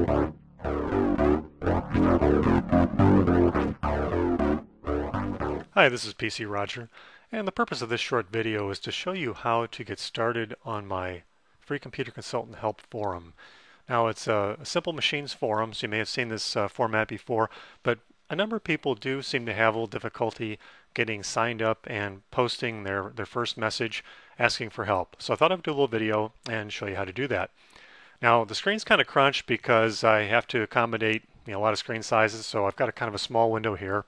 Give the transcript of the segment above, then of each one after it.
Hi, this is PCRoger, and the purpose of this short video is to show you how to get started on my Free Computer Consultant Help forum. Now, it's a simple machines forum, so you may have seen this format before, but a number of people do seem to have a little difficulty getting signed up and posting their first message asking for help. So I thought I'd do a little video and show you how to do that. Now, the screen's kind of crunched because I have to accommodate a lot of screen sizes, so I've got a kind of a small window here.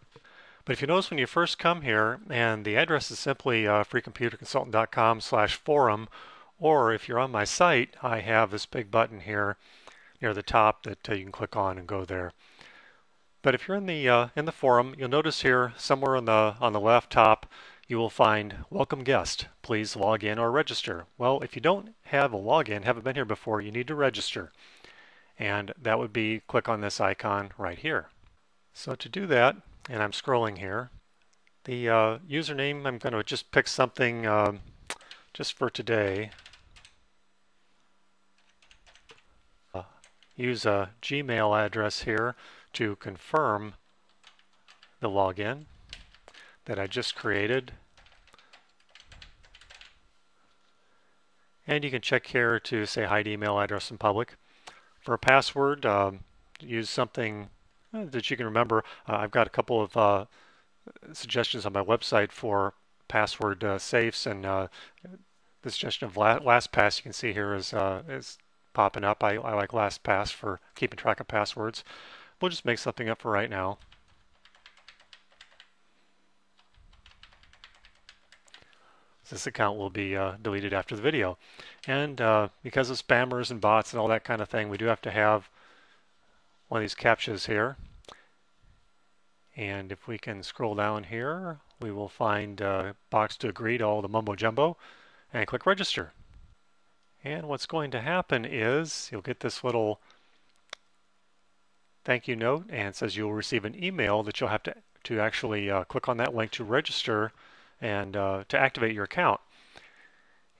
But if you notice when you first come here, and the address is simply freecomputerconsultant.com/forum, or if you're on my site, I have this big button here near the top that you can click on and go there. But if you're in the forum, you'll notice here somewhere on the left top, you will find Welcome Guest. Please log in or register. Well, if you don't have a login, haven't been here before, you need to register. And that would be click on this icon right here. So to do that, and I'm scrolling here, the username, I'm going to just pick something just for today. Use a Gmail address here to confirm the login that I just created. And you can check here to say hide email address in public. For a password, use something that you can remember. I've got a couple of suggestions on my website for password safes, and the suggestion of LastPass you can see here is popping up. I like LastPass for keeping track of passwords. We'll just make something up for right now. This account will be deleted after the video. And because of spammers and bots and all that kind of thing, we do have to have one of these captchas here. And if we can scroll down here, we will find a box to agree to all the mumbo jumbo and click register. And what's going to happen is you'll get this little thank you note, and it says you'll receive an email that you'll have to actually click on that link to register and to activate your account.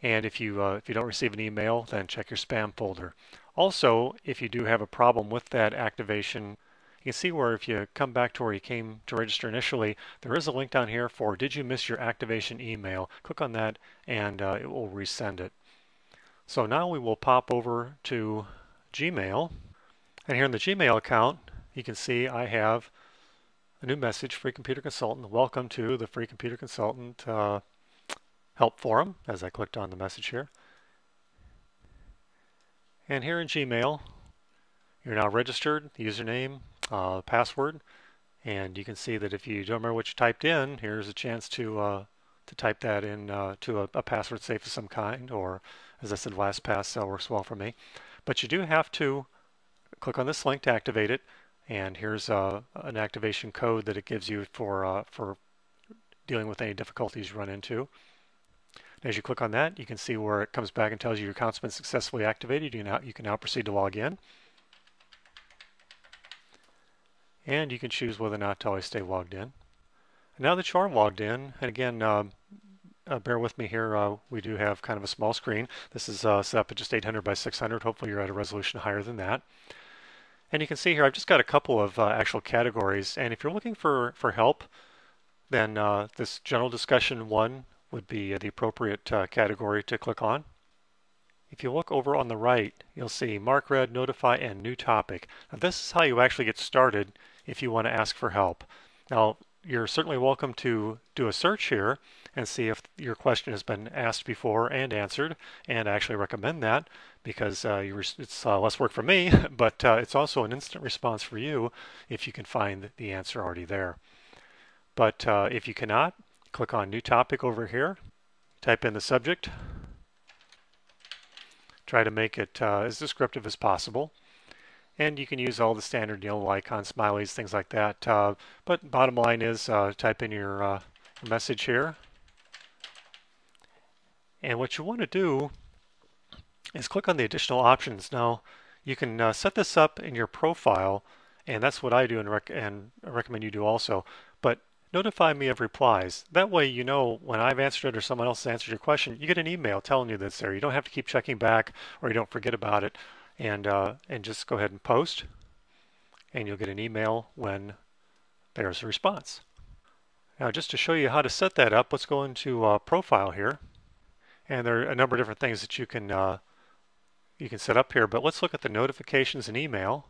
And if you don't receive an email, then check your spam folder. Also, if you do have a problem with that activation, you can see where if you come back to where you came to register initially, there is a link down here for did you miss your activation email. Click on that and it will resend it. So now we will pop over to Gmail, and here in the Gmail account you can see I have a new message, Free Computer Consultant. Welcome to the Free Computer Consultant Help Forum, as I clicked on the message here. And here in Gmail, you're now registered, username, password, and you can see that if you don't remember what you typed in, here's a chance to type that in to a password safe of some kind, or as I said, LastPass works well for me. But you do have to click on this link to activate it, and here's an activation code that it gives you for dealing with any difficulties you run into. As you click on that, you can see where it comes back and tells you your account's been successfully activated. You can now proceed to log in. And you can choose whether or not to always stay logged in. Now that you are logged in, and again, bear with me here, we do have kind of a small screen. This is set up at just 800 by 600. Hopefully you're at a resolution higher than that. And you can see here I've just got a couple of actual categories, and if you're looking for help, then this general discussion 1 would be the appropriate category to click on. If you look over on the right, you'll see Mark Read, Notify, and New Topic. Now this is how you actually get started if you want to ask for help. Now you're certainly welcome to do a search here and see if your question has been asked before and answered, and I actually recommend that because it's less work for me, but it's also an instant response for you if you can find the answer already there. But if you cannot, click on New Topic over here, type in the subject, try to make it as descriptive as possible, and you can use all the standard icons, smileys, things like that. But bottom line is type in your message here. And what you want to do is click on the additional options. Now you can set this up in your profile, and that's what I do and I recommend you do also. But notify me of replies. That way you know when I've answered it or someone else has answered your question, you get an email telling you that it's there. You don't have to keep checking back or you don't forget about it. and just go ahead and post, and you'll get an email when there's a response. Now, just to show you how to set that up, let's go into Profile here, and there are a number of different things that you can set up here. But let's look at the notifications and email.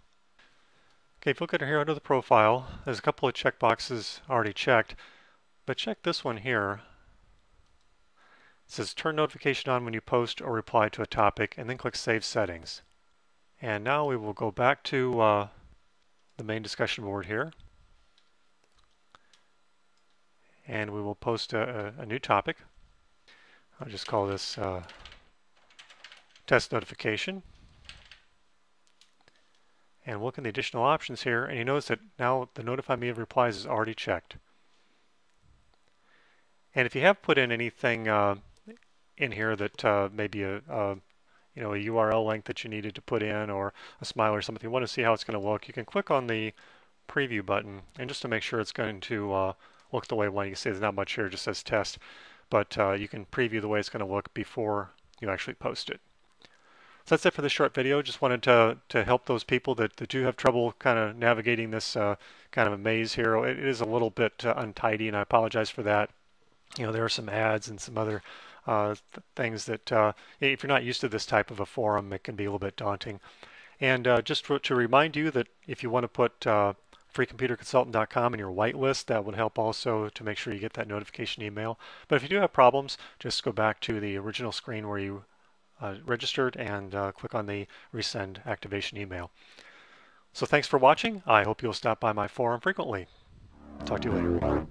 Okay, if you look at here under the profile, there's a couple of checkboxes already checked, but check this one here. It says turn notification on when you post or reply to a topic, and then click Save Settings. And now we will go back to the main discussion board here, and we will post a new topic. I'll just call this test notification. And look in the additional options here, and you notice that now the notify me of replies is already checked. And if you have put in anything in here that maybe a URL link that you needed to put in, or a smile or something, if you want to see how it's going to look, you can click on the preview button, and just to make sure it's going to look the way you want. You can see there's not much here, it just says test, but you can preview the way it's going to look before you actually post it. So that's it for this short video. Just wanted to help those people that do have trouble kind of navigating this kind of a maze here. It is a little bit untidy, and I apologize for that. There are some ads and some other things that if you're not used to this type of a forum, it can be a little bit daunting. And just to remind you that if you want to put freecomputerconsultant.com in your whitelist, that would help also to make sure you get that notification email. But if you do have problems, just go back to the original screen where you registered and click on the resend activation email. So thanks for watching. I hope you'll stop by my forum frequently. Talk to you later.